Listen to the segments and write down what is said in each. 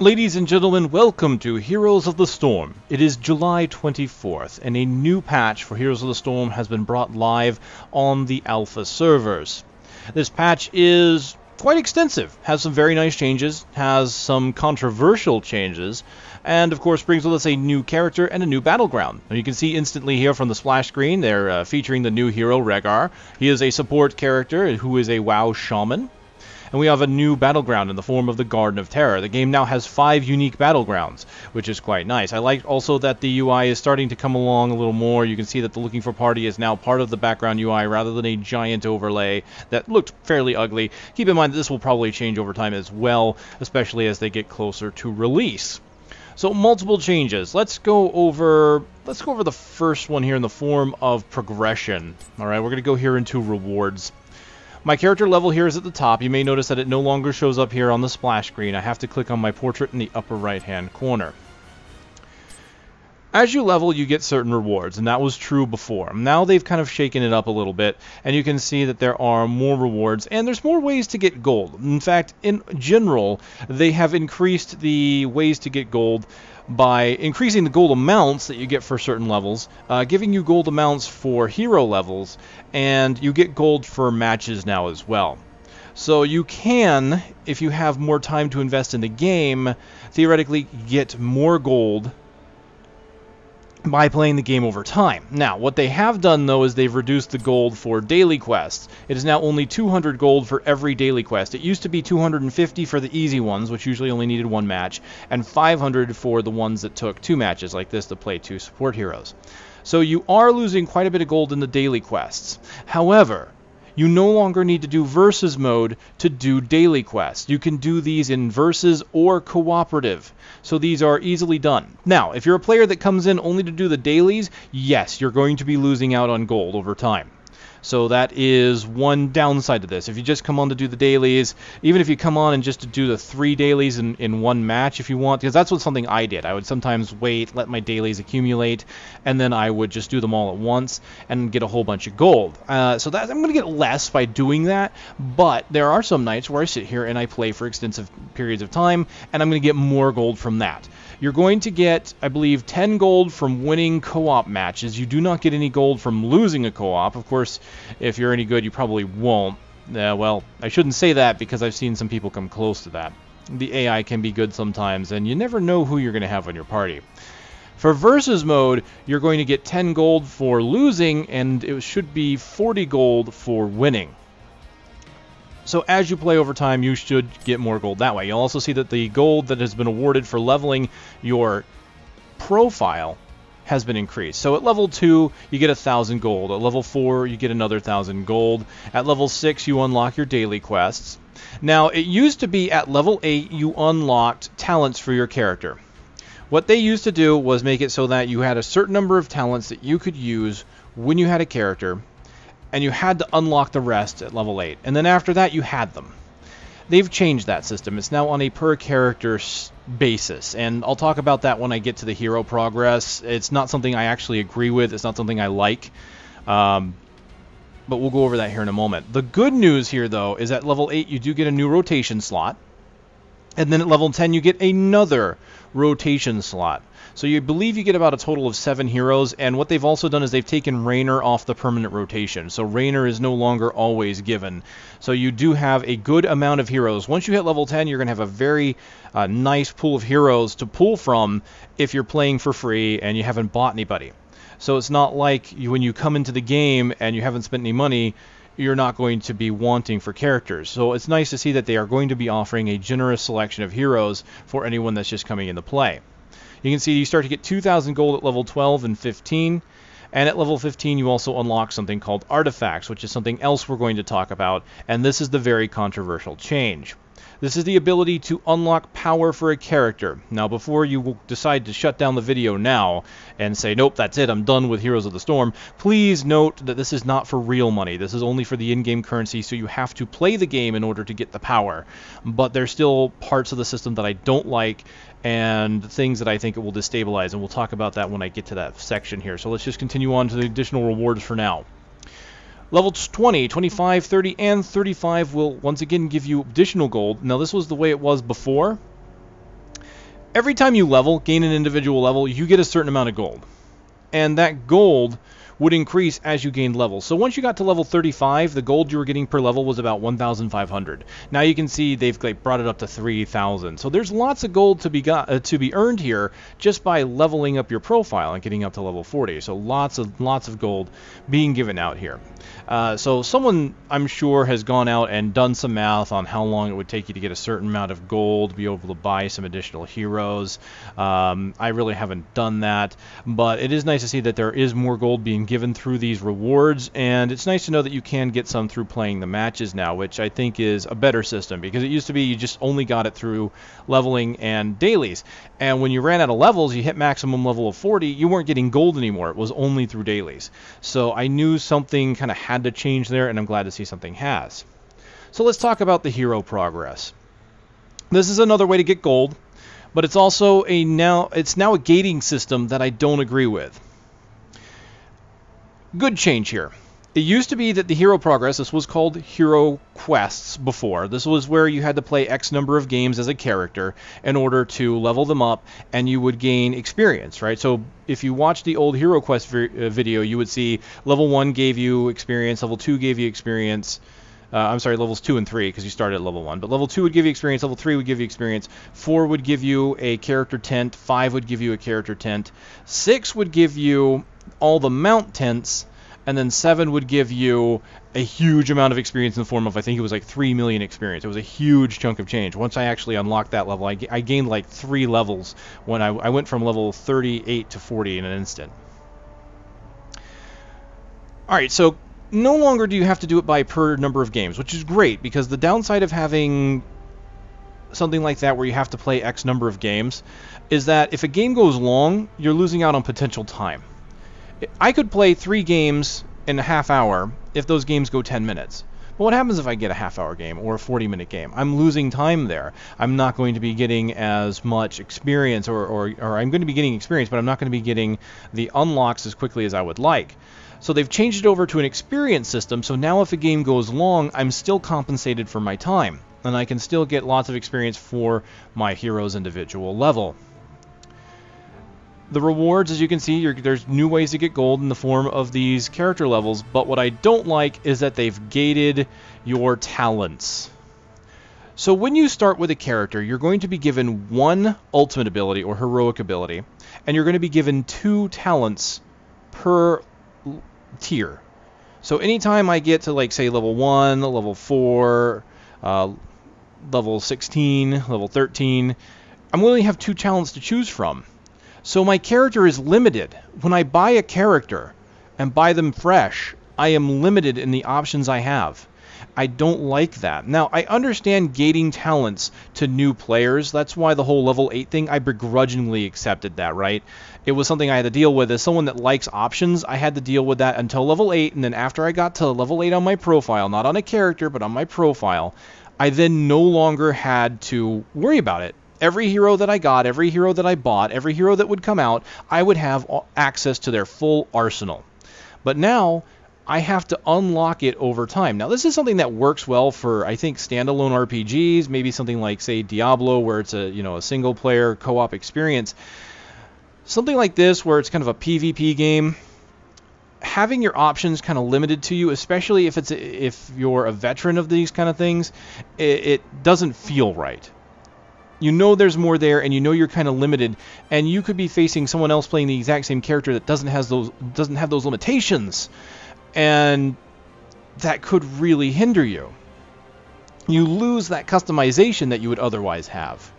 Ladies and gentlemen, welcome to Heroes of the Storm. It is July 24th, and a new patch for Heroes of the Storm has been brought live on the alpha servers. This patch is quite extensive, has some very nice changes, has some controversial changes, and of course brings with us a new character and a new battleground. Now you can see instantly here from the splash screen, they're featuring the new hero, Rhaegar. He is a support character who is a WoW shaman. And we have a new battleground in the form of the Garden of Terror. The game now has 5 unique battlegrounds, which is quite nice. I like also that the UI is starting to come along a little more. You can see that the Looking for Party is now part of the background UI rather than a giant overlay that looked fairly ugly. Keep in mind that this will probably change over time as well, especially as they get closer to release. So multiple changes. Let's go over the first one here in the form of progression. All right, we're going to go here into rewards. My character level here is at the top. You may notice that it no longer shows up here on the splash screen. I have to click on my portrait in the upper right-hand corner. As you level, you get certain rewards, and that was true before. Now they've kind of shaken it up a little bit, and you can see that there are more rewards, and there's more ways to get gold. In fact, in general, they have increased the ways to get gold by increasing the gold amounts that you get for certain levels, giving you gold amounts for hero levels, and you get gold for matches now as well. So you can, if you have more time to invest in the game, theoretically get more gold by playing the game over time. Now, what they have done, though, is they've reduced the gold for daily quests. It is now only 200 gold for every daily quest. It used to be 250 for the easy ones, which usually only needed 1 match, and 500 for the ones that took 2 matches, like this, to play 2 support heroes. So you are losing quite a bit of gold in the daily quests. However, you no longer need to do versus mode to do daily quests. You can do these in versus or cooperative. So these are easily done. Now, if you're a player that comes in only to do the dailies, yes, you're going to be losing out on gold over time. So that is one downside to this. If you just come on to do the dailies, even if you come on and just to do the 3 dailies in one match if you want, because that's something I did. I would sometimes wait, let my dailies accumulate, and then I would just do them all at once and get a whole bunch of gold. So that I'm going to get less by doing that, but there are some nights where I sit here and I play for extensive periods of time, and I'm going to get more gold from that. You're going to get, I believe, 10 gold from winning co-op matches. You do not get any gold from losing a co-op. Of course, if you're any good, you probably won't. Well, I shouldn't say that because I've seen some people come close to that. The AI can be good sometimes, and you never know who you're going to have on your party. For versus mode, you're going to get 10 gold for losing, and it should be 40 gold for winning. So as you play over time, you should get more gold that way. You'll also see that the gold that has been awarded for leveling your profile has been increased. So at level 2, you get 1,000 gold. At level 4, you get another 1,000 gold. At level 6, you unlock your daily quests. Now, it used to be at level 8, you unlocked talents for your character. What they used to do was make it so that you had a certain number of talents that you could use when you had a character, and you had to unlock the rest at level 8. And then after that, you had them. They've changed that system. It's now on a per-character basis, and I'll talk about that when I get to the hero progress. It's not something I actually agree with. It's not something I like, but we'll go over that here in a moment. The good news here, though, is at level 8, you do get a new rotation slot, and then at level 10, you get another rotation slot. So you believe you get about a total of 7 heroes, and what they've also done is they've taken Raynor off the permanent rotation. So Raynor is no longer always given. So you do have a good amount of heroes. Once you hit level 10, you're going to have a very nice pool of heroes to pull from if you're playing for free and you haven't bought anybody. So it's not like when you come into the game and you haven't spent any money, you're not going to be wanting for characters. So it's nice to see that they are going to be offering a generous selection of heroes for anyone that's just coming into play. You can see you start to get 2,000 gold at level 12 and 15, and at level 15 you also unlock something called artifacts, which is something else we're going to talk about, and this is the very controversial change. This is the ability to unlock power for a character. Now, before you decide to shut down the video now and say, nope, that's it, I'm done with Heroes of the Storm, please note that this is not for real money. This is only for the in-game currency, so you have to play the game in order to get the power. But there's still parts of the system that I don't like, and things that I think it will destabilize, and we'll talk about that when I get to that section here. So let's just continue on to the additional rewards for now. Levels 20, 25, 30, and 35 will once again give you additional gold. Now this was the way it was before. Every time you level, gain an individual level, you get a certain amount of gold. And that gold would increase as you gained levels. So once you got to level 35, the gold you were getting per level was about 1,500. Now you can see they've brought it up to 3,000. So there's lots of gold to be earned here just by leveling up your profile and getting up to level 40. So lots of gold being given out here. So someone, I'm sure, has gone out and done some math on how long it would take you to get a certain amount of gold, be able to buy some additional heroes. I really haven't done that, but it is nice to see that there is more gold being given through these rewards, and it's nice to know that you can get some through playing the matches now, which I think is a better system, because it used to be you just only got it through leveling and dailies, and when you ran out of levels, you hit maximum level of 40, you weren't getting gold anymore. It was only through dailies. So I knew something kind of had to change there, and I'm glad to see something has. So let's talk about the hero progress. This is another way to get gold, but it's also now a gating system that I don't agree with. Good change here. It used to be that the hero progress, this was called hero quests before. This was where you had to play X number of games as a character in order to level them up, and you would gain experience, right? So if you watch the old hero quest video, you would see level 1 gave you experience, level 2 gave you experience. I'm sorry, levels 2 and 3, because you started at level 1. But level 2 would give you experience, level 3 would give you experience, 4 would give you a character tent, 5 would give you a character tent, 6 would give you all the mount tents, and then 7 would give you a huge amount of experience in the form of, I think it was like 3 million experience. It was a huge chunk of change. Once I actually unlocked that level, I gained like 3 levels when I went from level 38 to 40 in an instant. Alright, so no longer do you have to do it by per number of games, which is great, because the downside of having something like that where you have to play X number of games is that if a game goes long, you're losing out on potential time. I could play 3 games in a half hour if those games go 10 minutes. But what happens if I get a half-hour game or a 40-minute game? I'm losing time there. I'm not going to be getting as much experience, or I'm going to be getting experience, but I'm not going to be getting the unlocks as quickly as I would like. So they've changed it over to an experience system, so now if a game goes long, I'm still compensated for my time, and I can still get lots of experience for my hero's individual level. The rewards, as you can see, there's new ways to get gold in the form of these character levels, but what I don't like is that they've gated your talents. So when you start with a character, you're going to be given 1 ultimate ability or heroic ability, and you're going to be given 2 talents per tier. So anytime I get to, like, say, level 1, level 4, level 16, level 13, I'm going to only have 2 talents to choose from. So my character is limited. When I buy a character and buy them fresh, I am limited in the options I have. I don't like that. Now, I understand gating talents to new players. That's why the whole level 8 thing, I begrudgingly accepted that, right? It was something I had to deal with. As someone that likes options, I had to deal with that until level 8, and then after I got to level 8 on my profile, not on a character, but on my profile, I then no longer had to worry about it. Every hero that I got, every hero that I bought, every hero that would come out, I would have access to their full arsenal. But now, I have to unlock it over time. Now, this is something that works well for, I think, standalone RPGs, maybe something like, say, Diablo, where it's a single-player co-op experience. Something like this, where it's kind of a PvP game, having your options kind of limited to you, especially if you're a veteran of these kind of things, it doesn't feel right. You know there's more there, and you know you're kind of limited, and you could be facing someone else playing the exact same character that doesn't have those limitations, and that could really hinder you. You lose that customization that you would otherwise have.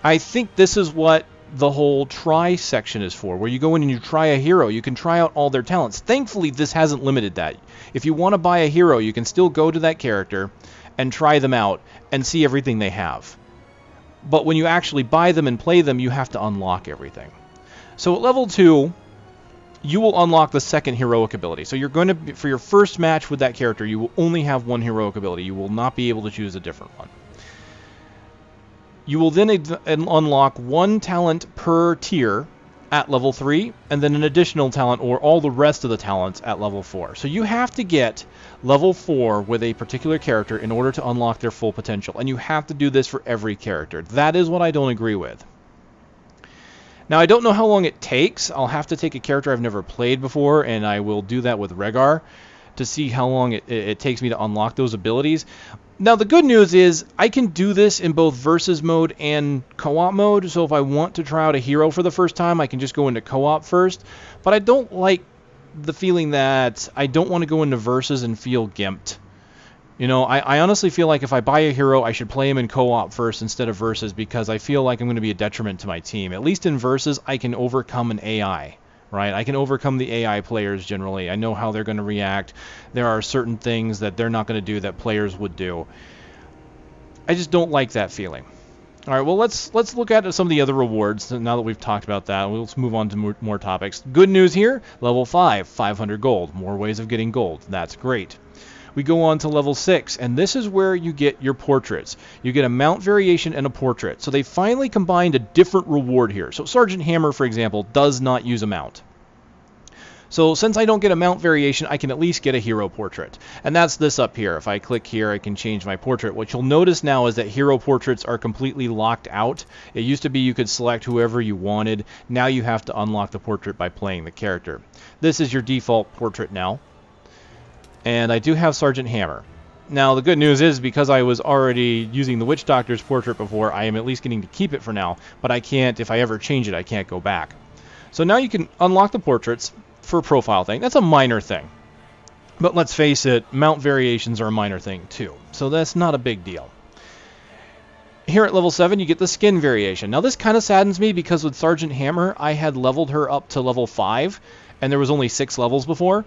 I think this is what the whole try section is for, where you go in and you try a hero. You can try out all their talents. Thankfully, this hasn't limited that. If you want to buy a hero, you can still go to that character and try them out and see everything they have. But when you actually buy them and play them, you have to unlock everything. So at level 2, you will unlock the second heroic ability. So you're going to, for your first match with that character, you will only have 1 heroic ability. You will not be able to choose a different one. You will then unlock 1 talent per tier at level 3, and then an additional talent or all the rest of the talents at level 4. So you have to get level 4 with a particular character in order to unlock their full potential, and you have to do this for every character. That is what I don't agree with. Now, I don't know how long it takes. I'll have to take a character I've never played before, and I will do that with Rhaegar to see how long it takes me to unlock those abilities. Now, the good news is I can do this in both versus mode and co-op mode, so if I want to try out a hero for the first time, I can just go into co-op first. But I don't like the feeling that I don't want to go into versus and feel gimped. You know, I honestly feel like if I buy a hero, I should play him in co-op first instead of versus, because I feel like I'm going to be a detriment to my team. At least in versus, I can overcome an AI, right? I can overcome the AI players generally. I know how they're going to react. There are certain things that they're not going to do that players would do. I just don't like that feeling. All right, well, let's look at some of the other rewards now that we've talked about that. Let's move on to more topics. Good news here, level 5, 500 gold. More ways of getting gold. That's great. We go on to level 6, and this is where you get your portraits. You get a mount variation and a portrait. So they finally combined a different reward here. So Sergeant Hammer, for example, does not use a mount. So since I don't get a mount variation, I can at least get a hero portrait. And that's this up here. If I click here, I can change my portrait. What you'll notice now is that hero portraits are completely locked out. It used to be you could select whoever you wanted. Now you have to unlock the portrait by playing the character. This is your default portrait now. And I do have Sergeant Hammer. Now, the good news is, because I was already using the Witch Doctor's portrait before, I am at least getting to keep it for now, but I can't, if I ever change it, I can't go back. So now you can unlock the portraits for a profile thing. That's a minor thing. But let's face it, mount variations are a minor thing too, so that's not a big deal. Here at level 7, you get the skin variation. Now, this kind of saddens me, because with Sergeant Hammer, I had leveled her up to level 5, and there was only 6 levels before.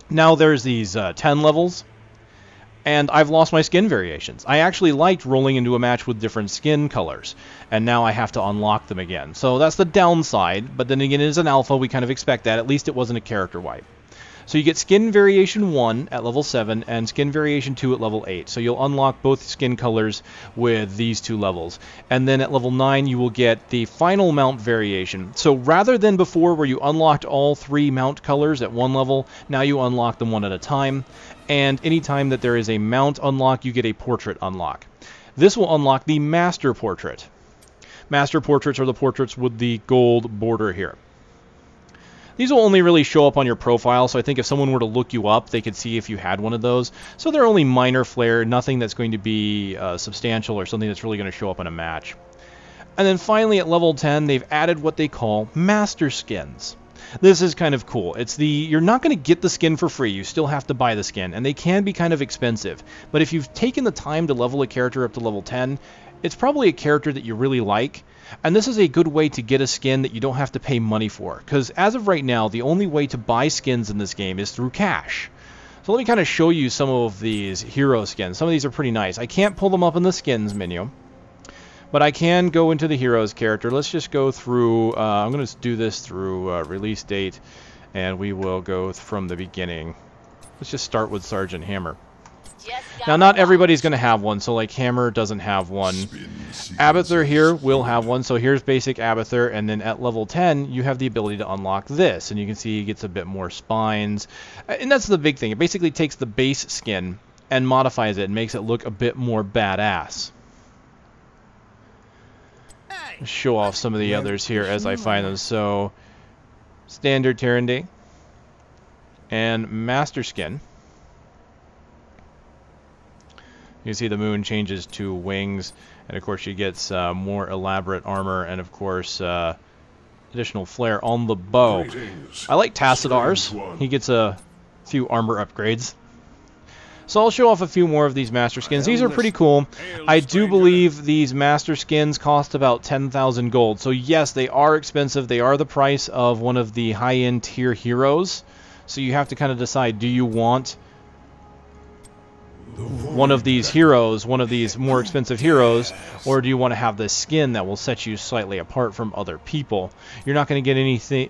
Now there's these 10 levels, and I've lost my skin variations. I actually liked rolling into a match with different skin colors, and now I have to unlock them again. So that's the downside, but then again, it is an alpha. We kind of expect that. At least it wasn't a character wipe. So you get skin variation 1 at level 7 and skin variation 2 at level 8. So you'll unlock both skin colors with these 2 levels. And then at level 9 you will get the final mount variation. So rather than before where you unlocked all 3 mount colors at one level, now you unlock them one at a time. And anytime that there is a mount unlock, you get a portrait unlock. This will unlock the master portrait. Master portraits are the portraits with the gold border here. These will only really show up on your profile, so I think if someone were to look you up, they could see if you had one of those. So they're only minor flair, nothing that's going to be substantial or something that's really going to show up in a match. And then finally at level 10, they've added what they call master skins. This is kind of cool. You're not going to get the skin for free. You still have to buy the skin, and they can be kind of expensive. But if you've taken the time to level a character up to level 10, it's probably a character that you really like. And this is a good way to get a skin that you don't have to pay money for. Because as of right now, the only way to buy skins in this game is through cash. So let me kind of show you some of these hero skins. Some of these are pretty nice. I can't pull them up in the skins menu, but I can go into the heroes character. Let's just go through, I'm going to do this through release date, and we will go from the beginning. Let's just start with Sergeant Hammer. Now, not everybody's going to have one, so like Hammer doesn't have one. Abathur here will have one, so here's basic Abathur, and then at level 10, you have the ability to unlock this, and you can see he gets a bit more spines. And that's the big thing. It basically takes the base skin and modifies it and makes it look a bit more badass. Let's show off some of the others here as I find them. So, Standard Tyrande and Master Skin. You can see the moon changes to wings, and of course she gets more elaborate armor, and of course additional flare on the bow. I like Tacidar's. He gets a few armor upgrades. So I'll show off a few more of these master skins. These are pretty cool. I do believe these master skins cost about 10,000 gold. So yes, they are expensive. They are the price of one of the high-end tier heroes. So you have to kind of decide, do you want one of these heroes, one of these more expensive heroes, or do you want to have this skin that will set you slightly apart from other people? You're not going to get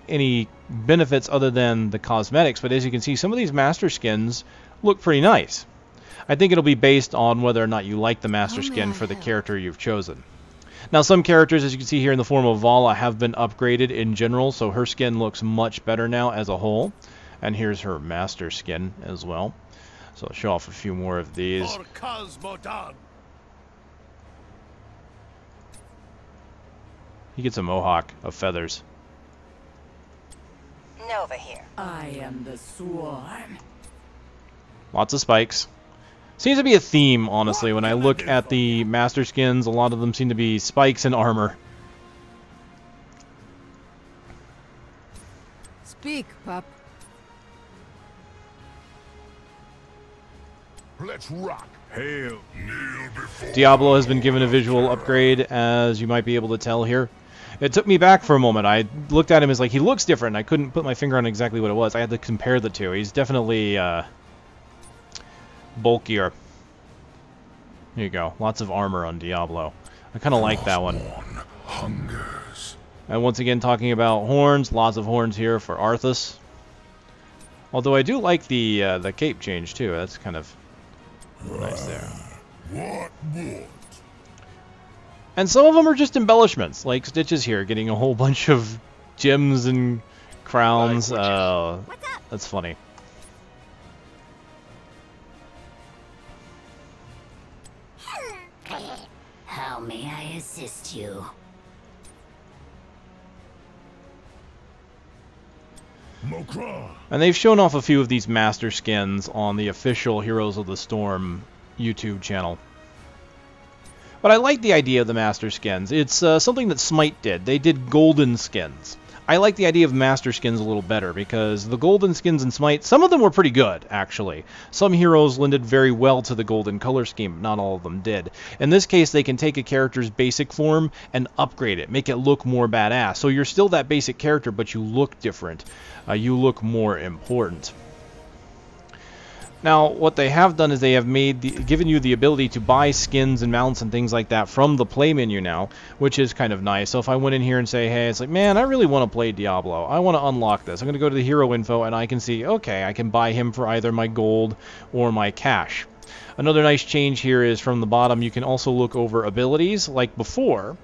any benefits other than the cosmetics, but as you can see, some of these master skins look pretty nice. I think it'll be based on whether or not you like the master skin for the character you've chosen. Now, some characters, as you can see here in the form of Vala, have been upgraded in general, so her skin looks much better now as a whole. And here's her master skin as well. So I'll show off a few more of these. He gets a mohawk of feathers. Nova here. I am the swarm. Lots of spikes. Seems to be a theme, honestly, when I look at the master skins. A lot of them seem to be spikes and armor. Speak, pup. Let's rock. Hail. Kneel before Diablo has been given a visual upgrade, as you might be able to tell here. It took me back for a moment. I looked at him as like, he looks different. I couldn't put my finger on exactly what it was. I had to compare the two. He's definitely bulkier. There you go. Lots of armor on Diablo. I kind of like that one. hungers. And once again, talking about horns, lots of horns here for Arthas. Although I do like the cape change too. That's kind of nice there. What would? And some of them are just embellishments, like Stitches here, getting a whole bunch of gems and crowns. That's funny. How may I assist you? Mokra. And they've shown off a few of these master skins on the official Heroes of the Storm YouTube channel. But I like the idea of the master skins. It's something that Smite did. They did golden skins. I like the idea of master skins a little better because the golden skins in Smite, some of them were pretty good, actually. Some heroes lended very well to the golden color scheme, but not all of them did. In this case, they can take a character's basic form and upgrade it, make it look more badass. So you're still that basic character, but you look different. You look more important. Now, what they have done is they have given you the ability to buy skins and mounts and things like that from the play menu now, which is kind of nice. So if I went in here and say, hey, it's like, man, I really want to play Diablo. I want to unlock this. I'm going to go to the hero info and I can see, okay, I can buy him for either my gold or my cash. Another nice change here is from the bottom, you can also look over abilities like before.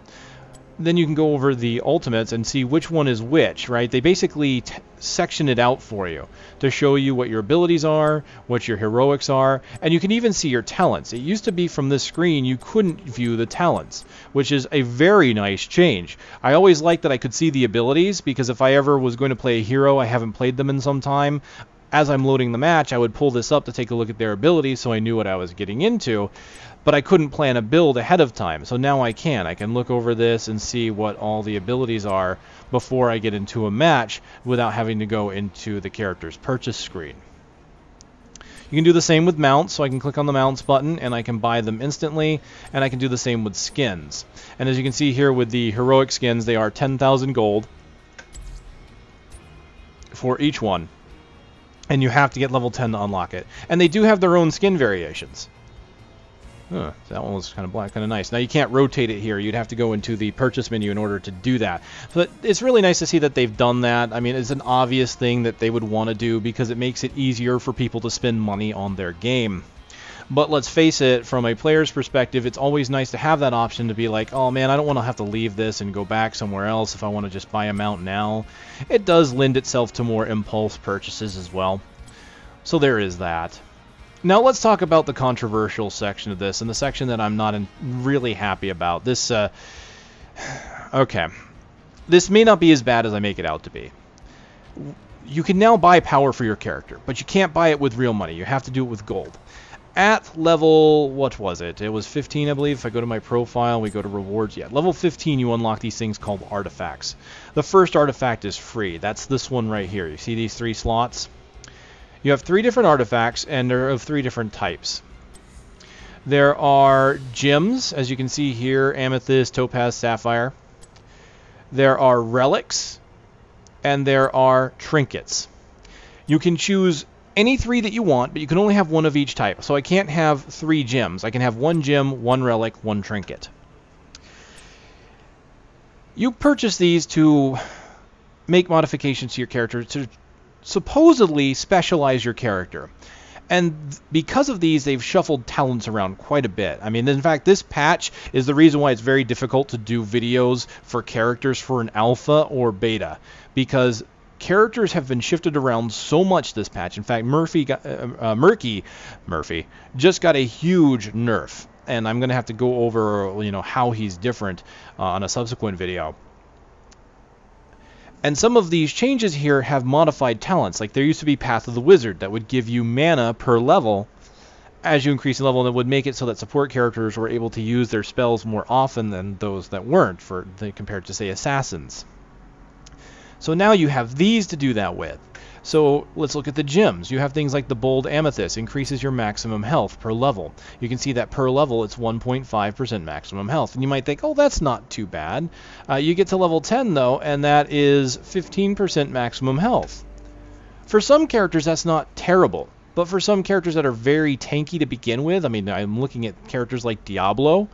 Then you can go over the ultimates and see which one is which, right? They basically section it out for you to show you what your abilities are, what your heroics are, and you can even see your talents. It used to be from this screen you couldn't view the talents, which is a very nice change. I always liked that I could see the abilities because if I ever was going to play a hero, I haven't played them in some time, as I'm loading the match, I would pull this up to take a look at their abilities so I knew what I was getting into. But I couldn't plan a build ahead of time, so now I can. I can look over this and see what all the abilities are before I get into a match without having to go into the character's purchase screen. You can do the same with mounts, so I can click on the mounts button and I can buy them instantly, and I can do the same with skins. And as you can see here with the heroic skins, they are 10,000 gold for each one. And you have to get level 10 to unlock it. And they do have their own skin variations. Huh, that one was kind of black, kind of nice. Now you can't rotate it here. You'd have to go into the purchase menu in order to do that. But it's really nice to see that they've done that. I mean, it's an obvious thing that they would want to do because it makes it easier for people to spend money on their game. But let's face it, from a player's perspective, it's always nice to have that option to be like, oh man, I don't want to have to leave this and go back somewhere else if I want to just buy a mount now. It does lend itself to more impulse purchases as well. So there is that. Now let's talk about the controversial section of this, and the section that I'm not really happy about. This, okay. This may not be as bad as I make it out to be. You can now buy power for your character, but you can't buy it with real money. You have to do it with gold. At level, what was it? It was 15, I believe. If I go to my profile, we go to rewards. Yeah, level 15, you unlock these things called artifacts. The first artifact is free. That's this one right here. You see these 3 slots? You have 3 different artifacts, and they're of 3 different types. There are gems, as you can see here, amethyst, topaz, sapphire. There are relics, and there are trinkets. You can choose any 3 that you want, but you can only have 1 of each type. So I can't have 3 gems. I can have 1 gem, 1 relic, 1 trinket. You purchase these to make modifications to your character to supposedly specialize your character. And because of these, they've shuffled talents around quite a bit. I mean, in fact, this patch is the reason why it's very difficult to do videos for characters for an alpha or beta, because characters have been shifted around so much this patch. In fact, Murphy just got a huge nerf, and I'm going to have to go over, how he's different on a subsequent video. And some of these changes here have modified talents. Like there used to be Path of the Wizard that would give you mana per level as you increase in level, and it would make it so that support characters were able to use their spells more often than those that weren't, compared to, say, assassins. So now you have these to do that with. So let's look at the gems. You have things like the Bold Amethyst, increases your maximum health per level. You can see that per level it's 1.5% maximum health. And you might think, oh, that's not too bad. You get to level 10, though, and that is 15% maximum health. For some characters, that's not terrible. But for some characters that are very tanky to begin with, I mean, I'm looking at characters like Diablo.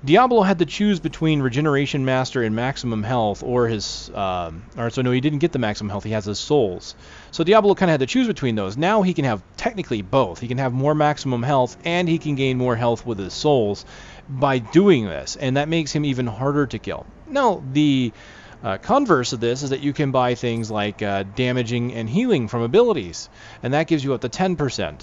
Diablo had to choose between Regeneration Master and Maximum Health, or his, he didn't get the Maximum Health, he has his Souls. So Diablo kind of had to choose between those. Now he can have technically both. He can have more Maximum Health, and he can gain more health with his Souls by doing this, and that makes him even harder to kill. Now, the converse of this is that you can buy things like damaging and healing from abilities, and that gives you up to 10%.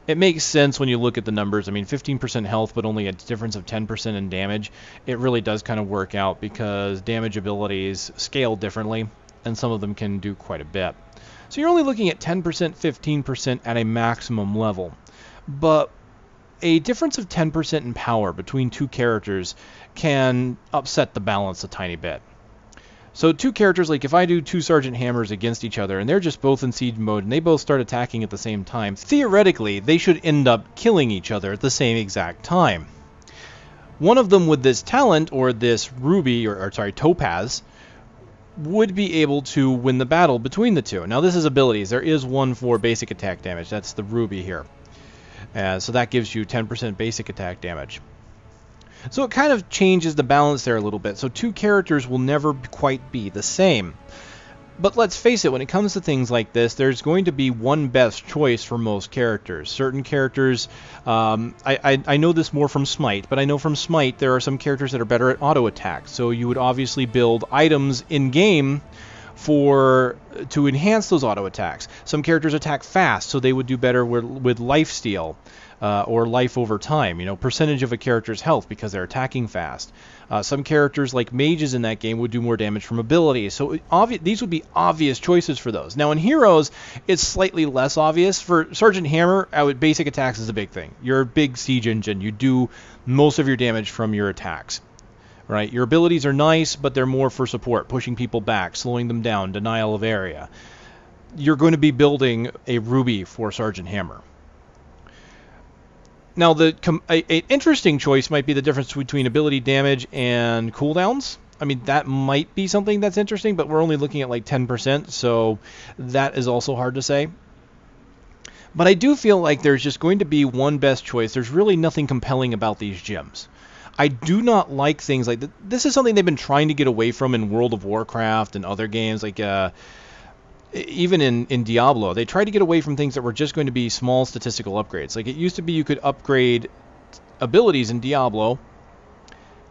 It makes sense when you look at the numbers. I mean, 15% health, but only a difference of 10% in damage. It really does kind of work out because damage abilities scale differently, and some of them can do quite a bit. So you're only looking at 10%, 15% at a maximum level. But a difference of 10% in power between two characters can upset the balance a tiny bit. So two characters, like if I do two Sergeant Hammers against each other and they're just both in siege mode and they both start attacking at the same time, theoretically they should end up killing each other at the same exact time. One of them with this talent, or this ruby, or topaz, would be able to win the battle between the two. Now this is abilities. There is one for basic attack damage. That's the ruby here. So that gives you 10% basic attack damage. So it kind of changes the balance there a little bit. So two characters will never quite be the same. But let's face it, when it comes to things like this, there's going to be one best choice for most characters. Certain characters, I know this more from Smite, but I know from Smite there are some characters that are better at auto attack. So you would obviously build items in-game to enhance those auto attacks. Some characters attack fast, so they would do better with lifesteal. Or life over time, percentage of a character's health because they're attacking fast. Some characters like mages in that game would do more damage from abilities. So these would be obvious choices for those. Now in Heroes, it's slightly less obvious. For Sergeant Hammer, basic attacks is a big thing. You're a big siege engine. You do most of your damage from your attacks. Right? Your abilities are nice, but they're more for support, pushing people back, slowing them down, denial of area. You're going to be building a ruby for Sergeant Hammer. Now, an interesting choice might be the difference between ability damage and cooldowns. I mean, that might be something that's interesting, but we're only looking at like 10%, so that is also hard to say. But I do feel like there's just going to be one best choice. There's really nothing compelling about these gems. I do not like things like this is something they've been trying to get away from in World of Warcraft and other games, like even in Diablo. They tried to get away from things that were just going to be small statistical upgrades. Like it used to be you could upgrade abilities in Diablo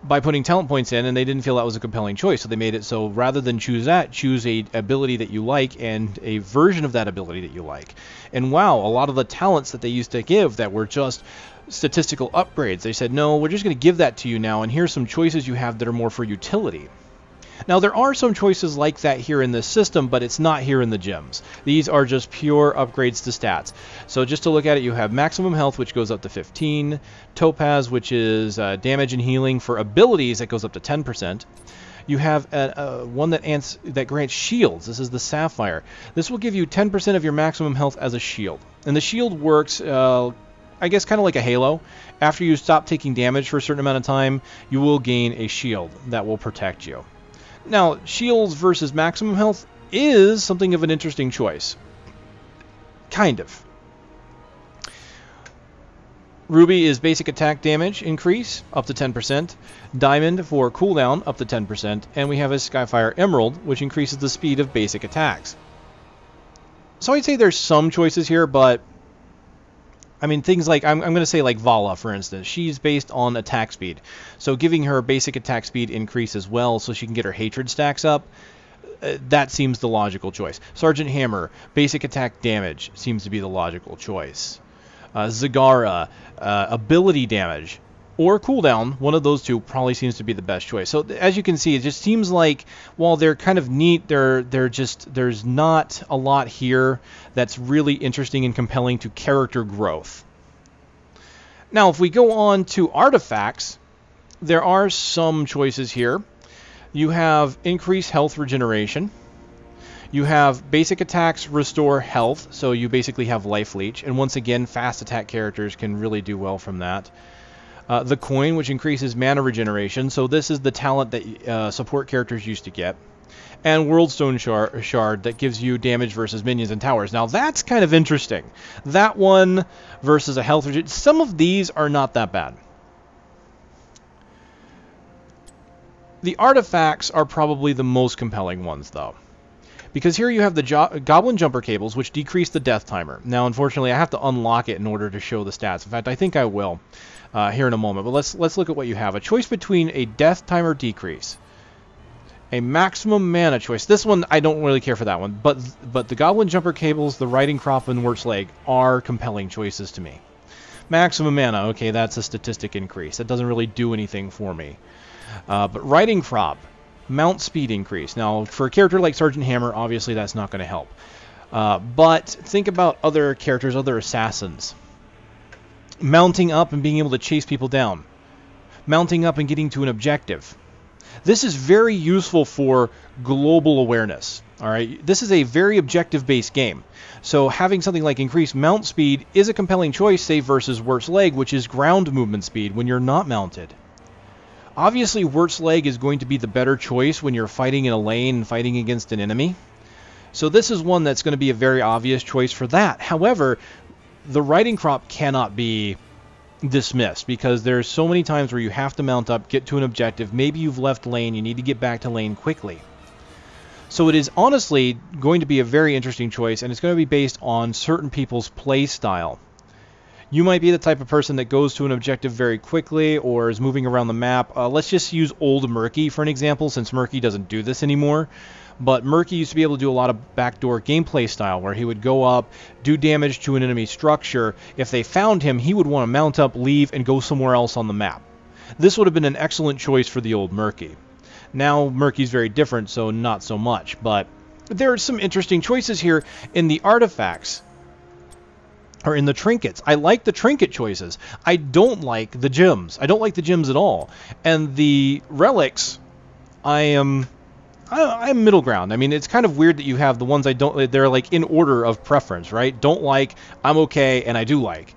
by putting talent points in, and they didn't feel that was a compelling choice. So they made it so rather than choose that, choose a ability that you like and a version of that ability that you like. And wow, a lot of the talents that they used to give that were just statistical upgrades, they said, no, we're just going to give that to you now, and here's some choices you have that are more for utility. Now, there are some choices like that here in this system, but it's not here in the gems. These are just pure upgrades to stats. So just to look at it, you have maximum health, which goes up to 15. Topaz, which is damage and healing for abilities, that goes up to 10%. You have one that grants shields. This is the Sapphire. This will give you 10% of your maximum health as a shield. And the shield works, I guess, kind of like a Halo. After you stop taking damage for a certain amount of time, you will gain a shield that will protect you. Now, shields versus maximum health is something of an interesting choice. Kind of. Ruby is basic attack damage increase, up to 10%. Diamond for cooldown, up to 10%. And we have a Skyfire Emerald, which increases the speed of basic attacks. So I'd say there's some choices here, but I mean, things like, I'm going to say like Vala, for instance. She's based on attack speed. So giving her basic attack speed increase as well so she can get her hatred stacks up, that seems the logical choice. Sergeant Hammer, basic attack damage seems to be the logical choice. Zagara, ability damage. or cooldown. One of those two probably seems to be the best choice. So as you can see, it just seems like while they're kind of neat, there's not a lot here that's really interesting and compelling to character growth. Now, if we go on to artifacts, there are some choices here. You have increased health regeneration. You have basic attacks restore health, so you basically have life leech. And once again, fast attack characters can really do well from that. The coin, which increases mana regeneration, so this is the talent that support characters used to get. And Worldstone Shard that gives you damage versus minions and towers. Now that's kind of interesting. That one versus a health regen. Some of these are not that bad. The artifacts are probably the most compelling ones, though. Because here you have the Goblin Jumper Cables, which decrease the death timer. Now, unfortunately, I have to unlock it in order to show the stats. In fact, I think I will here in a moment. But let's look at what you have. A choice between a death timer decrease, a maximum mana choice. This one, I don't really care for that one. But the Goblin Jumper Cables, the Riding Crop, and Wort's Leg are compelling choices to me. Maximum mana, okay, that's a statistic increase. That doesn't really do anything for me. But Riding Crop, mount speed increase. Now, for a character like Sergeant Hammer, obviously that's not going to help. But think about other characters, other assassins. Mounting up and being able to chase people down. Mounting up and getting to an objective. This is very useful for global awareness. All right, this is a very objective-based game. So having something like increased mount speed is a compelling choice, say, versus Wort's Leg, which is ground movement speed when you're not mounted. Obviously, Wort's Leg is going to be the better choice when you're fighting in a lane and fighting against an enemy. So this is one that's going to be a very obvious choice for that. However, the Riding Crop cannot be dismissed because there's so many times where you have to mount up, get to an objective. Maybe you've left lane, you need to get back to lane quickly. So it is honestly going to be a very interesting choice, and it's going to be based on certain people's play style. You might be the type of person that goes to an objective very quickly or is moving around the map. Let's just use old Murky for an example, since Murky doesn't do this anymore. But Murky used to be able to do a lot of backdoor gameplay style, where he would go up, do damage to an enemy structure. If they found him, he would want to mount up, leave, and go somewhere else on the map. This would have been an excellent choice for the old Murky. Now, Murky's very different, so not so much. But there are some interesting choices here in the artifacts. Or in the trinkets. I like the trinket choices. I don't like the gems. I don't like the gems at all. And the relics, I'm middle ground. I mean, it's kind of weird that you have the ones I don't. They're like in order of preference, right? Don't like, I'm okay, and I do like.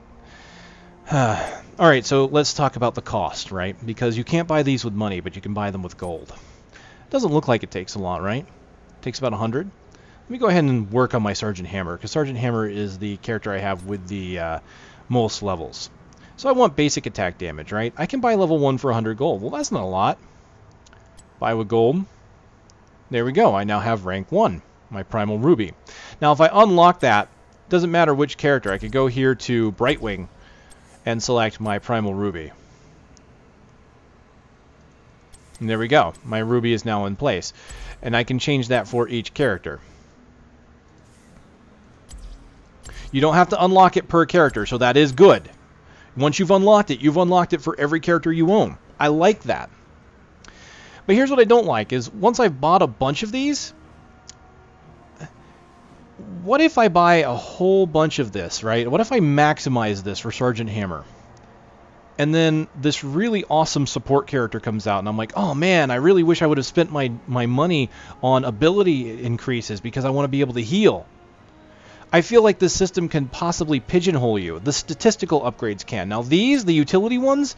All right, so let's talk about the cost, right? Because you can't buy these with money, but you can buy them with gold. Doesn't look like it takes a lot, right? It takes about 100. Let me go ahead and work on my Sergeant Hammer, because Sergeant Hammer is the character I have with the most levels. So I want basic attack damage, right? I can buy level 1 for 100 gold. Well, that's not a lot. Buy with gold. There we go. I now have rank 1, my Primal Ruby. Now, if I unlock that, doesn't matter which character. I could go here to Brightwing and select my Primal Ruby. And there we go. My Ruby is now in place. And I can change that for each character. You don't have to unlock it per character, so that is good. Once you've unlocked it for every character you own. I like that. But here's what I don't like, is once I've bought a bunch of these, what if I buy a whole bunch of this, right? What if I maximize this for Sergeant Hammer? And then this really awesome support character comes out, and I'm like, oh man, I really wish I would have spent my money on ability increases because I want to be able to heal. I feel like this system can possibly pigeonhole you. The statistical upgrades can. Now these, the utility ones,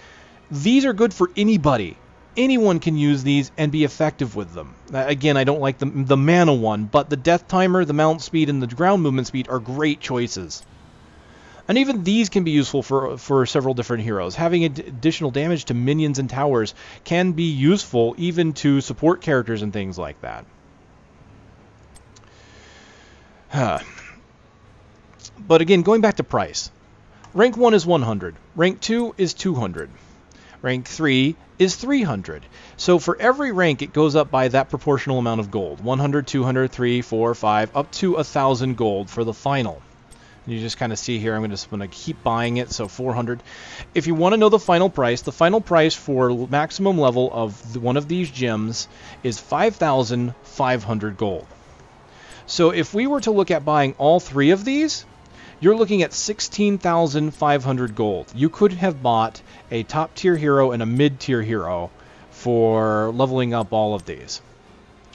these are good for anybody. Anyone can use these and be effective with them. Again, I don't like the mana one, but the death timer, the mount speed, and the ground movement speed are great choices. And even these can be useful for several different heroes. Having additional damage to minions and towers can be useful even to support characters and things like that. But again, going back to price. Rank 1 is 100. Rank 2 is 200. Rank 3 is 300. So for every rank, it goes up by that proportional amount of gold. 100, 200, 3, 4, 5, up to 1,000 gold for the final. You just kind of see here, I'm just going to keep buying it, so 400. If you want to know the final price for maximum level of one of these gems is 5,500 gold. So if we were to look at buying all 3 of these, you're looking at 16,500 gold. You could have bought a top tier hero and a mid tier hero for leveling up all of these.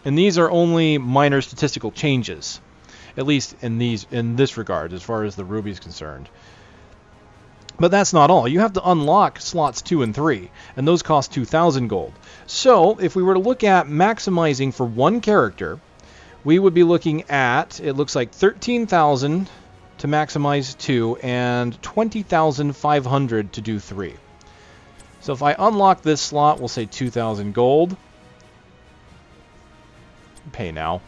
And these are only minor statistical changes, at least in this regard, as far as the ruby is concerned. But that's not all. You have to unlock slots 2 and 3, and those cost 2,000 gold. So if we were to look at maximizing for one character, we would be looking at, it looks like 13,000 to maximize 2 and 20,500 to do 3. So if I unlock this slot, we'll say 2,000 gold. Pay now.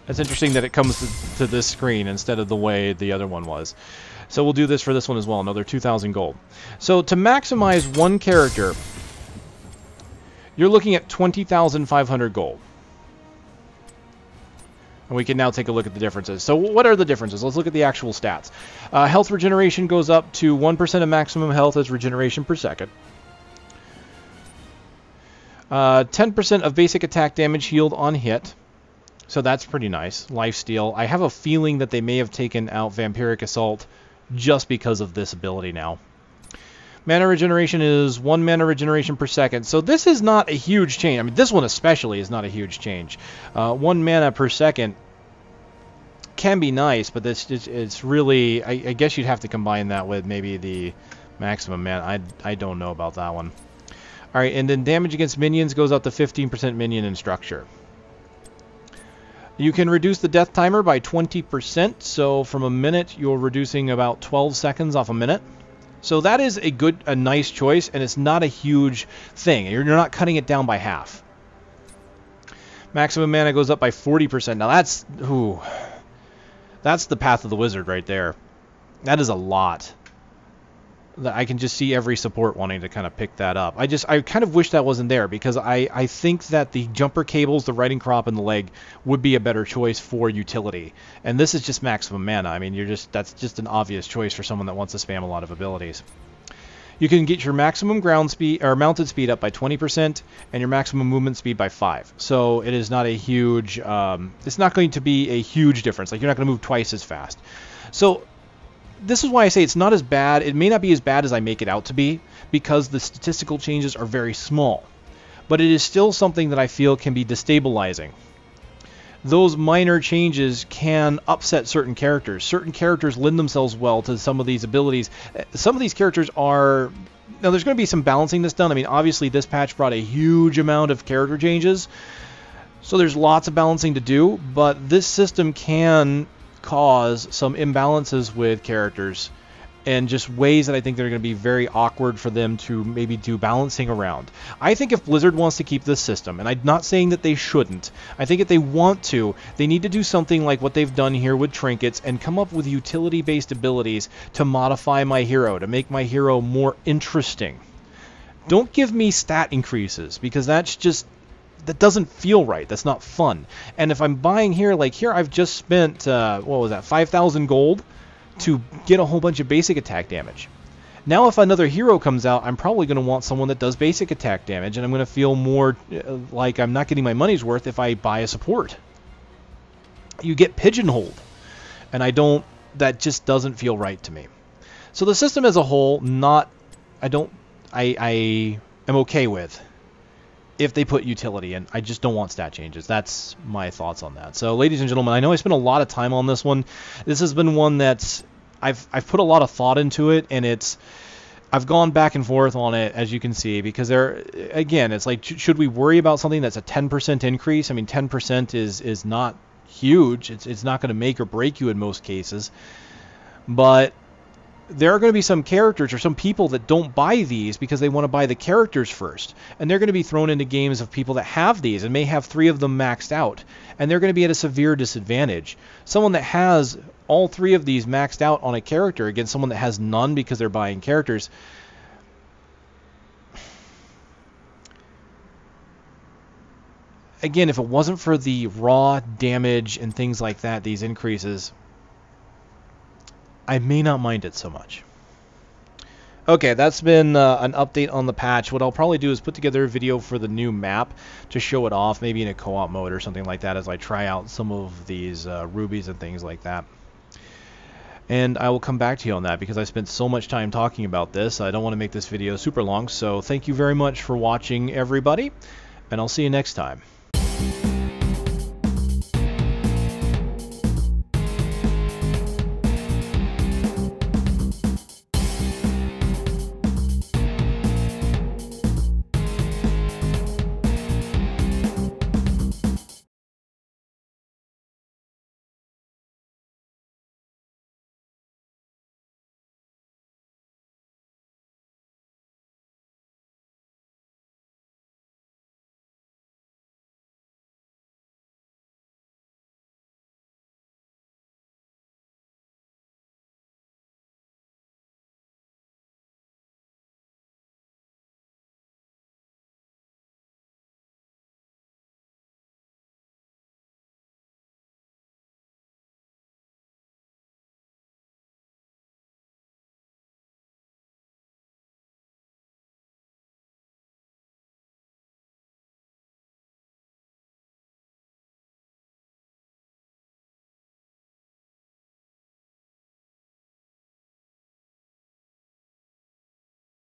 It's interesting that it comes to this screen instead of the way the other one was. So we'll do this for this one as well, another 2,000 gold. So to maximize one character, you're looking at 20,500 gold. And we can now take a look at the differences. So what are the differences? Let's look at the actual stats. Health regeneration goes up to 1% of maximum health as regeneration per second. 10% of basic attack damage healed on hit. So that's pretty nice. Lifesteal. I have a feeling that they may have taken out Vampiric Assault just because of this ability now. Mana regeneration is 1 mana regeneration per second. So this is not a huge change. I mean, this one especially is not a huge change. 1 mana per second can be nice, but it's really... I guess you'd have to combine that with maybe the maximum mana. I don't know about that one. Alright, and then damage against minions goes up to 15% minion and structure. You can reduce the death timer by 20%, so from a minute you're reducing about 12 seconds off a minute. So that is a nice choice, and it's not a huge thing. You're not cutting it down by half. Maximum mana goes up by 40%. Now that's the path of the wizard right there. That is a lot. I can just see every support wanting to kind of pick that up. I kind of wish that wasn't there, because I think that the jumper cables, the riding crop, and the leg would be a better choice for utility. And this is just maximum mana. I mean, that's just an obvious choice for someone that wants to spam a lot of abilities. You can get your maximum ground speed or mounted speed up by 20% and your maximum movement speed by 5. So it is not a huge. It's not going to be a huge difference. Like, you're not going to move twice as fast. So this is why I say it's not as bad. It may not be as bad as I make it out to be, because the statistical changes are very small. But it is still something that I feel can be destabilizing. Those minor changes can upset certain characters. Certain characters lend themselves well to some of these abilities. Some of these characters are... Now, there's going to be some balancing that's done. I mean, obviously, this patch brought a huge amount of character changes. So there's lots of balancing to do. But this system can cause some imbalances with characters, and just ways that I think they're going to be very awkward for them to maybe do balancing around. I think if Blizzard wants to keep this system, and I'm not saying that they shouldn't, I think if they want to, they need to do something like what they've done here with trinkets and come up with utility-based abilities to modify my hero, to make my hero more interesting. Don't give me stat increases, because that's just... that doesn't feel right. That's not fun. And if I'm buying here, like here, I've just spent, what was that, 5,000 gold to get a whole bunch of basic attack damage. Now, if another hero comes out, I'm probably going to want someone that does basic attack damage, and I'm going to feel more like I'm not getting my money's worth if I buy a support. You get pigeonholed, and that just doesn't feel right to me. So the system as a whole, I am okay with if they put utility in. I just don't want stat changes. That's my thoughts on that. So, ladies and gentlemen, I know I spent a lot of time on this one. This has been one that's I've put a lot of thought into it, and I've gone back and forth on it, as you can see, because it's like, should we worry about something that's a 10% increase? I mean, 10% is not huge. It's not going to make or break you in most cases, but there are going to be some characters or some people that don't buy these because they want to buy the characters first. And they're going to be thrown into games of people that have these and may have 3 of them maxed out. And they're going to be at a severe disadvantage. Someone that has all 3 of these maxed out on a character against someone that has none because they're buying characters. Again, if it wasn't for the raw damage and things like that, these increases, I may not mind it so much. Okay, that's been an update on the patch. What I'll probably do is put together a video for the new map to show it off, maybe in a co-op mode or something like that, as I try out some of these rubies and things like that. And I will come back to you on that because I spent so much time talking about this. I don't want to make this video super long, so thank you very much for watching, everybody, and I'll see you next time.